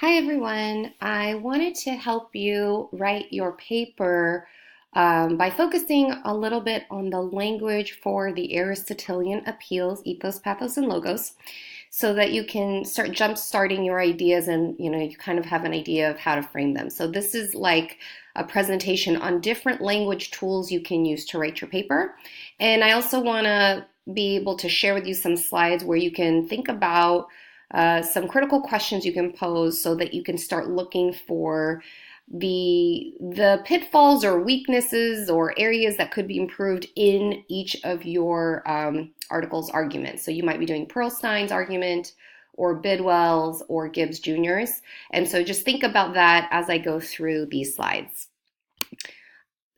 Hi everyone. I wanted to help you write your paper by focusing a little bit on the language for the Aristotelian appeals, ethos, pathos, and logos, so that you can start jump starting your ideas and you kind of have an idea of how to frame them. So this is like a presentation on different language tools you can use to write your paper. And I also want to be able to share with you some slides where you can think about some critical questions you can pose so that you can start looking for the pitfalls or weaknesses or areas that could be improved in each of your article's arguments. So you might be doing Pearlstein's argument or Bidwell's or Gibbs Jr.'s. And so just think about that as I go through these slides.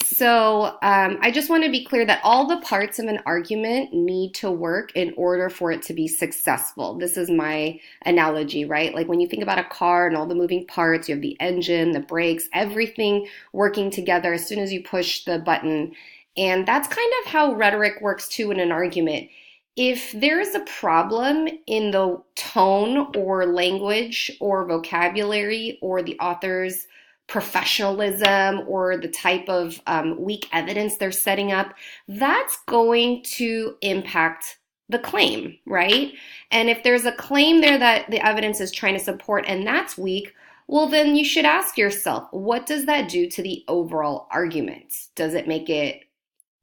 So I just want to be clear that all the parts of an argument need to work in order for it to be successful. This is my analogy, right? Like when you think about a car and all the moving parts, you have the engine, the brakes, everything working together as soon as you push the button. And that's kind of how rhetoric works too in an argument. If there's a problem in the tone or language or vocabulary or the author's professionalism or the type of weak evidence they're setting up, that's going to impact the claim, right? And if there's a claim there that the evidence is trying to support and that's weak, well, then you should ask yourself, what does that do to the overall argument? Does it make it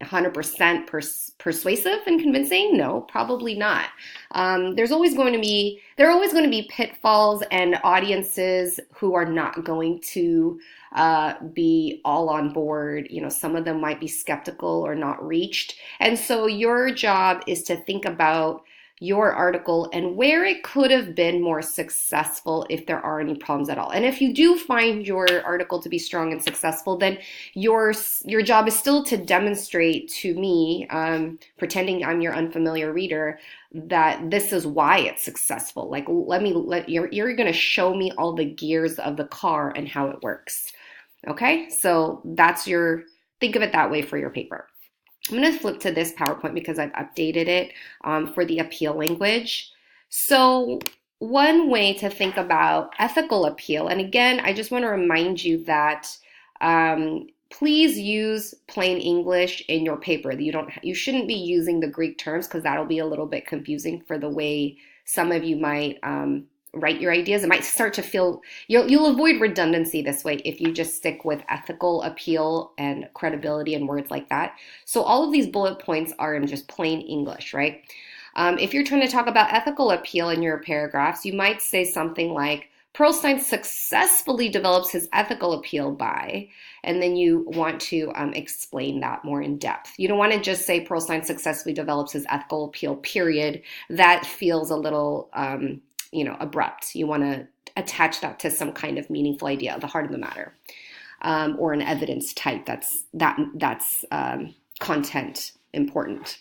100% persuasive and convincing? No, probably not. There are always going to be pitfalls and audiences who are not going to be all on board. Some of them might be skeptical or not reached. And so your job is to think about your article and where it could have been more successful if there are any problems at all. And if you do find your article to be strong and successful, then your job is still to demonstrate to me, pretending I'm your unfamiliar reader, that this is why it's successful. Like you're going to show me all the gears of the car and how it works. Okay, so think of it that way for your paper. I'm going to flip to this PowerPoint because I've updated it for the appeal language. So one way to think about ethical appeal, and again, I just want to remind you that please use plain English in your paper. You shouldn't be using the Greek terms because that'll be a little bit confusing for the way some of you might write your ideas. It might start to feel, you'll avoid redundancy this way if you just stick with ethical appeal and credibility and words like that. So all of these bullet points are in just plain English, right? If you're trying to talk about ethical appeal in your paragraphs, you might say something like, Pearlstein successfully develops his ethical appeal by, and then you want to explain that more in depth. You don't want to just say Pearlstein successfully develops his ethical appeal, period. That feels a little abrupt. You want to attach that to some kind of meaningful idea, the heart of the matter, or an evidence type that's content important.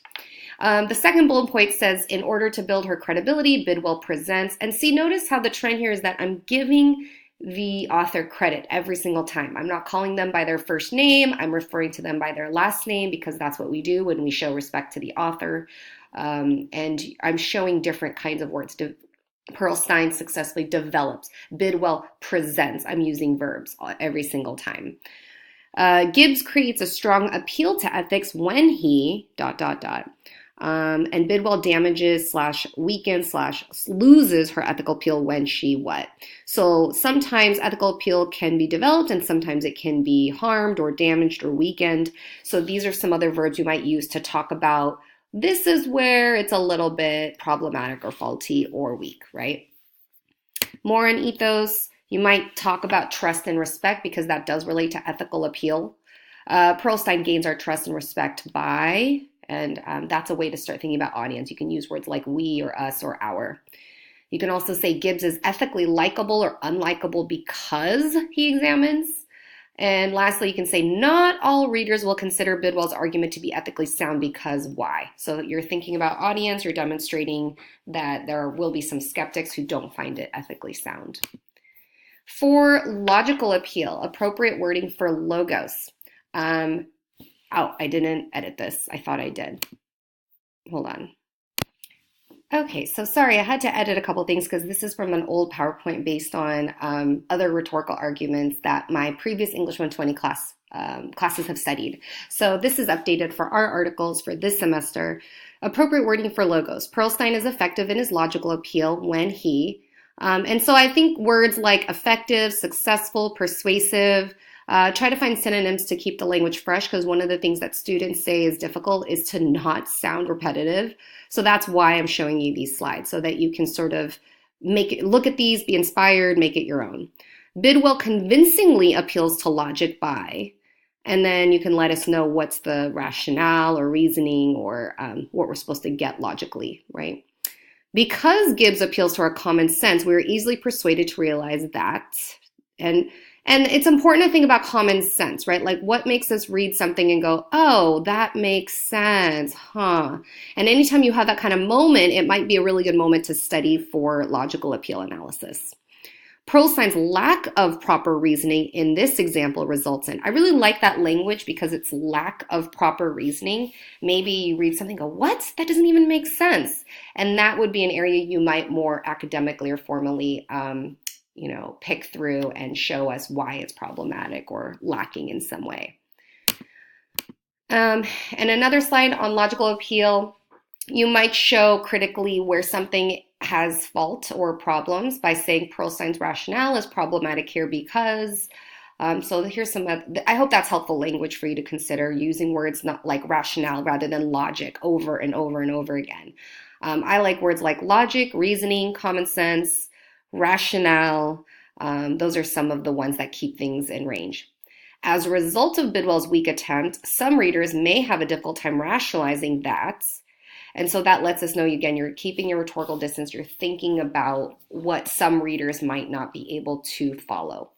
The second bullet point says, in order to build her credibility, Bidwell presents, and notice how the trend here is that I'm giving the author credit every single time. I'm not calling them by their first name. I'm referring to them by their last name because that's what we do when we show respect to the author. And I'm showing different kinds of words. Pearlstein successfully develops. Bidwell presents. I'm using verbs every single time. Gibbs creates a strong appeal to ethics when he ... and Bidwell damages / weakens / loses her ethical appeal when she what? So sometimes ethical appeal can be developed and sometimes it can be harmed or damaged or weakened. So these are some other verbs you might use to talk about this is where it's a little bit problematic or faulty or weak, right? More on ethos, you might talk about trust and respect because that does relate to ethical appeal. Pearlstein gains our trust and respect by, and that's a way to start thinking about audience. You can use words like we or us or our. You can also say Gibbs is ethically likable or unlikable because he examines. And lastly, you can say not all readers will consider Bidwell's argument to be ethically sound because why? So you're thinking about audience, you're demonstrating that there will be some skeptics who don't find it ethically sound. For logical appeal, appropriate wording for logos. I didn't edit this. I thought I did. Hold on. Okay, so sorry, I had to edit a couple things because this is from an old PowerPoint based on other rhetorical arguments that my previous English 120 classes have studied. So this is updated for our articles for this semester. Appropriate wording for logos. Pearlstein is effective in his logical appeal when he, and so I think words like effective, successful, persuasive, try to find synonyms to keep the language fresh because one of the things that students say is difficult is to not sound repetitive. So that's why I'm showing you these slides so that you can sort of look at these, be inspired, make it your own. Bidwell convincingly appeals to logic by, and then you can let us know what's the rationale or reasoning or what we're supposed to get logically, right? Because Gibbs appeals to our common sense, we are easily persuaded to realize that, and and it's important to think about common sense, right? Like what makes us read something and go, oh, that makes sense, huh? And anytime you have that kind of moment, it might be a really good moment to study for logical appeal analysis. Pearlstein's lack of proper reasoning in this example results in. I really like that language because it's lack of proper reasoning. Maybe you read something and go, what? That doesn't even make sense. And that would be an area you might more academically or formally pick through and show us why it's problematic or lacking in some way. And another slide on logical appeal, you might show critically where something has fault or problems by saying Pearlstein's rationale is problematic here because. So here's some, I hope that's helpful language for you to consider using words not like rationale rather than logic over and over and over again. I like words like logic, reasoning, common sense, rationale. Those are some of the ones that keep things in range. As a result of Bidwell's weak attempt, some readers may have a difficult time rationalizing that. And so that lets us know, again, you're keeping your rhetorical distance. You're thinking about what some readers might not be able to follow.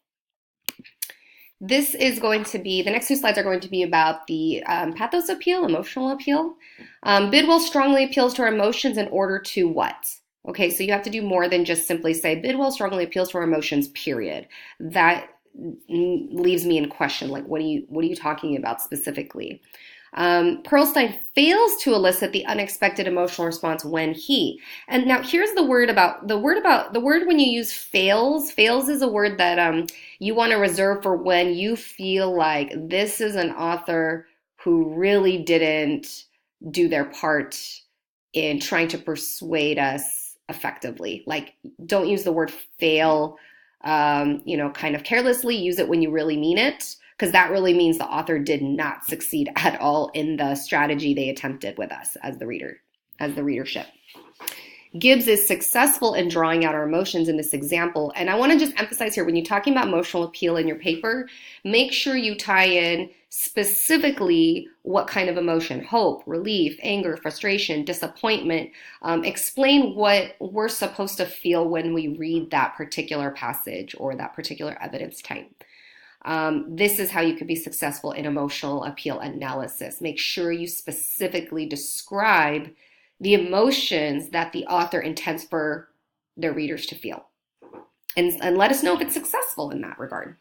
This is going to be, the next two slides are going to be about the pathos appeal, emotional appeal. Bidwell strongly appeals to our emotions in order to what? Okay, so you have to do more than just simply say Bidwell strongly appeals to our emotions, period. That leaves me in question, like what are you talking about specifically? Pearlstein fails to elicit the unexpected emotional response when he. And now here's the word when you use fails. Fails is a word that you want to reserve for when you feel like this is an author who really didn't do their part in trying to persuade us effectively. Like, don't use the word fail, kind of carelessly. Use it when you really mean it, because that really means the author did not succeed at all in the strategy they attempted with us as the readership. Gibbs is successful in drawing out our emotions in this example. And I want to just emphasize here, when you're talking about emotional appeal in your paper, make sure you tie in specifically what kind of emotion: hope, relief, anger, frustration, disappointment. Explain what we're supposed to feel when we read that particular passage or that particular evidence type. This is how you could be successful in emotional appeal analysis. Make sure you specifically describe the emotions that the author intends for their readers to feel. And let us know if it's successful in that regard.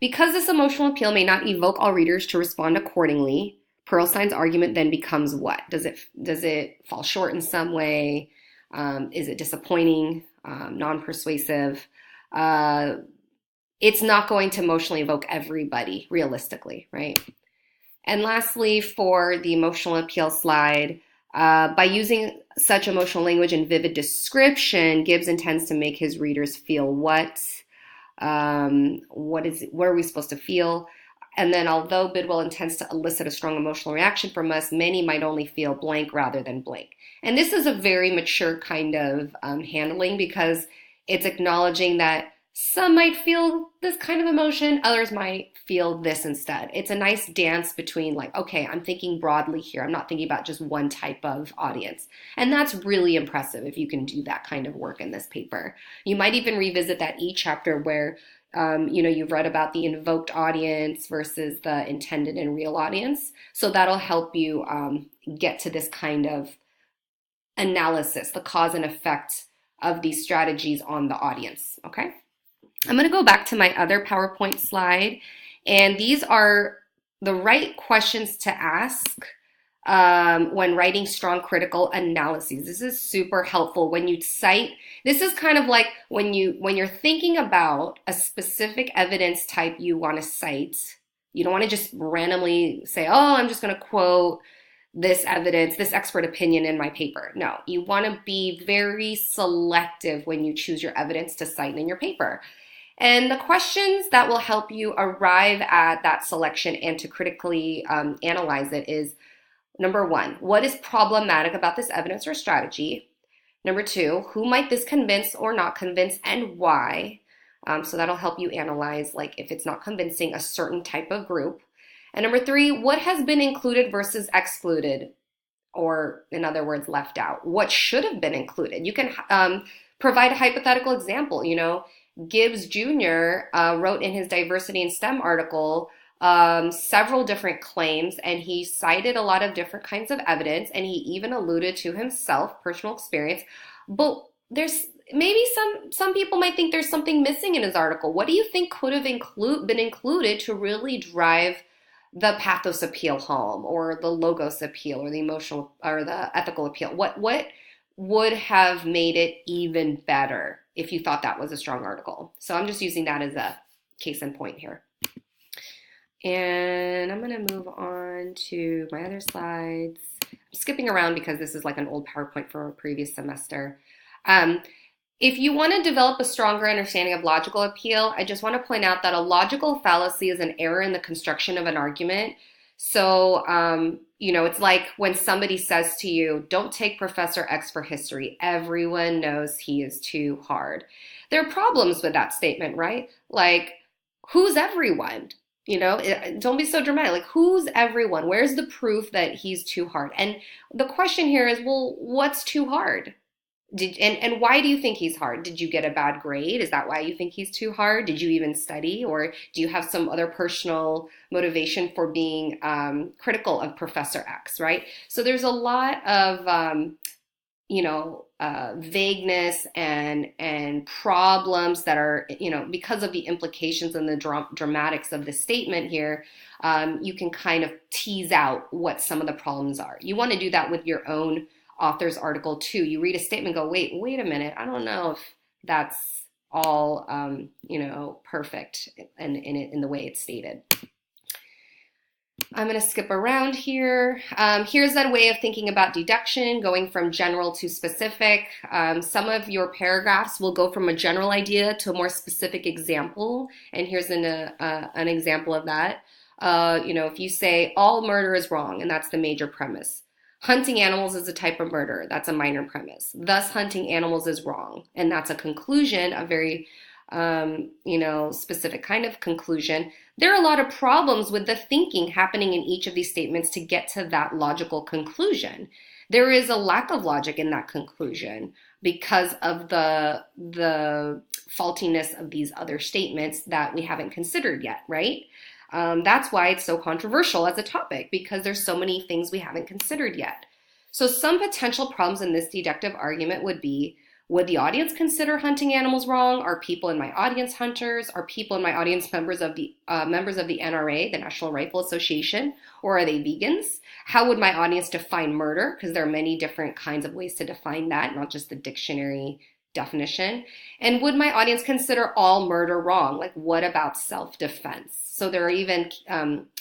Because this emotional appeal may not evoke all readers to respond accordingly, Pearlstein's argument then becomes what? Does it fall short in some way? Is it disappointing, non-persuasive? It's not going to emotionally evoke everybody realistically, right? And lastly, for the emotional appeal slide, by using such emotional language and vivid description, Gibbs intends to make his readers feel what? What are we supposed to feel? And then although Bidwell intends to elicit a strong emotional reaction from us, many might only feel blank rather than blank. And this is a very mature kind of handling, because it's acknowledging that some might feel this kind of emotion, others might feel this instead. It's a nice dance between like, okay, I'm thinking broadly here. I'm not thinking about just one type of audience. And that's really impressive if you can do that kind of work in this paper. You might even revisit that chapter where you've read about the invoked audience versus the intended and real audience. So that'll help you get to this kind of analysis, the cause and effect of these strategies on the audience, okay? I'm going to go back to my other PowerPoint slide, and these are the right questions to ask when writing strong critical analyses. This is super helpful when you cite. This is kind of like when you're thinking about a specific evidence type you want to cite. You don't want to just randomly say, "Oh, I'm just going to quote this evidence, this expert opinion in my paper." No, you want to be very selective when you choose your evidence to cite in your paper. And the questions that will help you arrive at that selection and to critically analyze it is: number one, what is problematic about this evidence or strategy? Number two, who might this convince or not convince and why? So that'll help you analyze, like, if it's not convincing a certain type of group. And number three, what has been included versus excluded, or in other words, left out? What should have been included? You can provide a hypothetical example. Gibbs Jr. Wrote in his Diversity in STEM article several different claims, and he cited a lot of different kinds of evidence, and he even alluded to himself, personal experience. But there's maybe some people might think there's something missing in his article. What do you think could have been included to really drive the pathos appeal home, or the logos appeal, or the emotional or the ethical appeal? What would have made it even better if you thought that was a strong article? So I'm just using that as a case in point here. And I'm going to move on to my other slides. I'm skipping around because this is like an old PowerPoint from a previous semester. If you want to develop a stronger understanding of logical appeal, I just want to point out that a logical fallacy is an error in the construction of an argument. So, it's like when somebody says to you, "Don't take Professor X for history. Everyone knows he is too hard." There are problems with that statement, right? Like, who's everyone? Don't be so dramatic. Like, who's everyone? Where's the proof that he's too hard? And the question here is, well, what's too hard? And why do you think he's hard? Did you get a bad grade? Is that why you think he's too hard? Did you even study? Or do you have some other personal motivation for being critical of Professor X, right? So there's a lot of, vagueness and problems that are, because of the implications and the dramatics of the statement here. You can kind of tease out what some of the problems are. You want to do that with your own author's article too. You read a statement, go, wait a minute, I don't know if that's all perfect in the way it's stated. I'm going to skip around here. Here's that way of thinking about deduction, going from general to specific. Some of your paragraphs will go from a general idea to a more specific example, and here's an example of that. If you say all murder is wrong, and that's the major premise. Hunting animals is a type of murder. That's a minor premise. Thus, hunting animals is wrong. And that's a conclusion, a very, specific kind of conclusion. There are a lot of problems with the thinking happening in each of these statements to get to that logical conclusion. There is a lack of logic in that conclusion because of the faultiness of these other statements that we haven't considered yet, right? That's why it's so controversial as a topic, because there's so many things we haven't considered yet. So some potential problems in this deductive argument would be: would the audience consider hunting animals wrong? Are people in my audience hunters? Are people in my audience members of the NRA, the National Rifle Association? Or are they vegans? How would my audience define murder? Because there are many different kinds of ways to define that, not just the dictionary definition. And would my audience consider all murder wrong? Like, what about self-defense? So there are even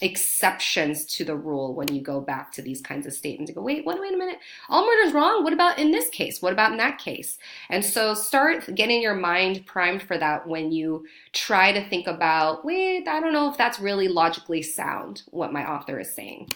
exceptions to the rule when you go back to these kinds of statements. You go, wait a minute, all murder is wrong? What about in this case? What about in that case? And so start getting your mind primed for that when you try to think about, I don't know if that's really logically sound, what my author is saying.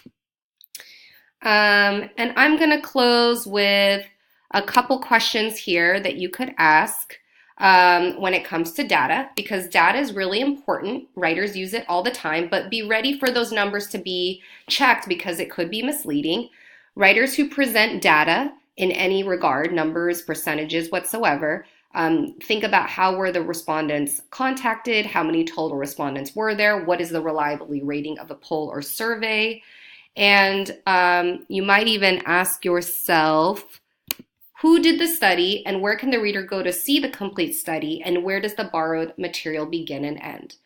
And I'm going to close with a couple questions here that you could ask when it comes to data, because data is really important. Writers use it all the time, but be ready for those numbers to be checked because it could be misleading. Writers who present data in any regard, numbers, percentages, whatsoever, think about how were the respondents contacted, how many total respondents were there, what is the reliability rating of the poll or survey, and you might even ask yourself, who did the study, and where can the reader go to see the complete study, and where does the borrowed material begin and end?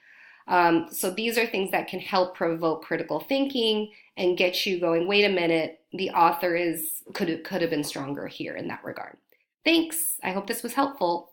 So these are things that can help provoke critical thinking and get you going, wait a minute, the author is could have been stronger here in that regard. Thanks. I hope this was helpful.